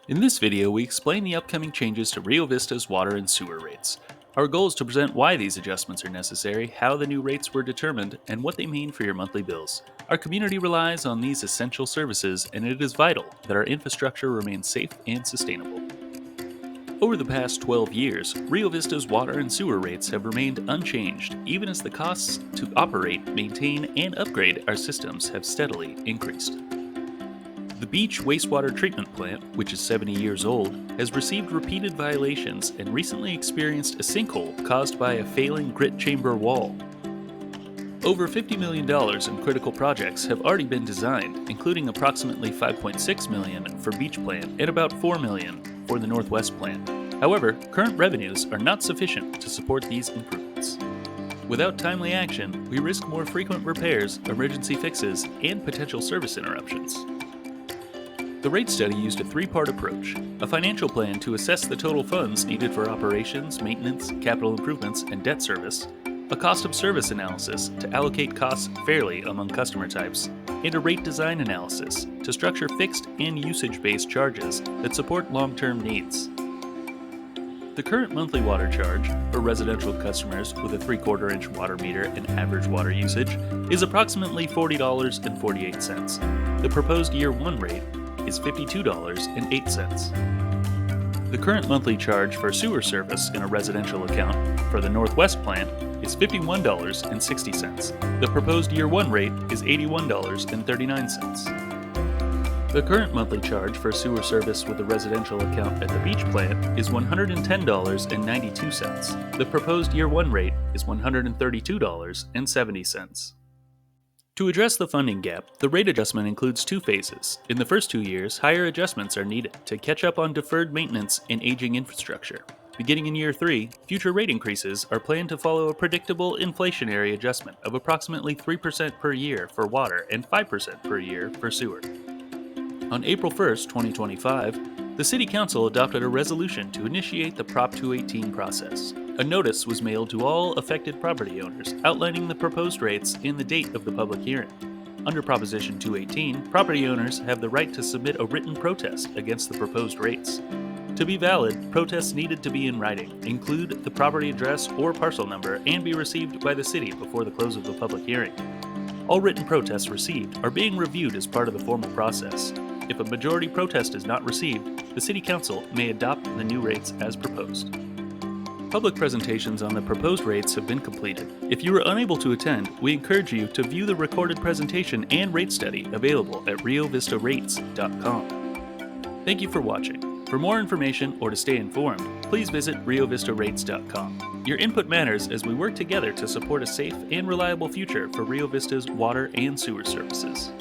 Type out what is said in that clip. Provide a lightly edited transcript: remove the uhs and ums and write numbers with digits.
In this video, we explain the upcoming changes to Rio Vista's water and sewer rates. Our goal is to present why these adjustments are necessary, how the new rates were determined, and what they mean for your monthly bills. Our community relies on these essential services, and it is vital that our infrastructure remains safe and sustainable. Over the past 12 years, Rio Vista's water and sewer rates have remained unchanged, even as the costs to operate, maintain, and upgrade our systems have steadily increased. The Beach Wastewater Treatment Plant, which is 70 years old, has received repeated violations and recently experienced a sinkhole caused by a failing grit chamber wall. Over $50 million in critical projects have already been designed, including approximately $5.6 million for Beach Plant and about $4 million for the Northwest Plant. However, current revenues are not sufficient to support these improvements. Without timely action, we risk more frequent repairs, emergency fixes, and potential service interruptions. The rate study used a three-part approach: a financial plan to assess the total funds needed for operations, maintenance, capital improvements, and debt service, a cost of service analysis to allocate costs fairly among customer types, and a rate design analysis to structure fixed and usage-based charges that support long-term needs. The current monthly water charge for residential customers with a 3/4 inch water meter and average water usage is approximately $40.48. The proposed year 1 rate is $52.08. The current monthly charge for sewer service in a residential account for the Northwest Plant is $51.60. The proposed year 1 rate is $81.39. The current monthly charge for sewer service with a residential account at the Beach Plant is $110.92. The proposed year 1 rate is $132.70. To address the funding gap, the rate adjustment includes two phases. In the first 2 years, higher adjustments are needed to catch up on deferred maintenance and aging infrastructure. Beginning in year 3, future rate increases are planned to follow a predictable inflationary adjustment of approximately 3% per year for water and 5% per year for sewer. On April 1, 2025, the City Council adopted a resolution to initiate the Prop 218 process. A notice was mailed to all affected property owners outlining the proposed rates and the date of the public hearing. Under Proposition 218, property owners have the right to submit a written protest against the proposed rates. To be valid, protests needed to be in writing, include the property address or parcel number, and be received by the city before the close of the public hearing. All written protests received are being reviewed as part of the formal process. If a majority protest is not received, the City Council may adopt the new rates as proposed. Public presentations on the proposed rates have been completed. If you were unable to attend, we encourage you to view the recorded presentation and rate study available at riovistarates.com. Thank you for watching. For more information or to stay informed, please visit riovistarates.com. Your input matters as we work together to support a safe and reliable future for Rio Vista's water and sewer services.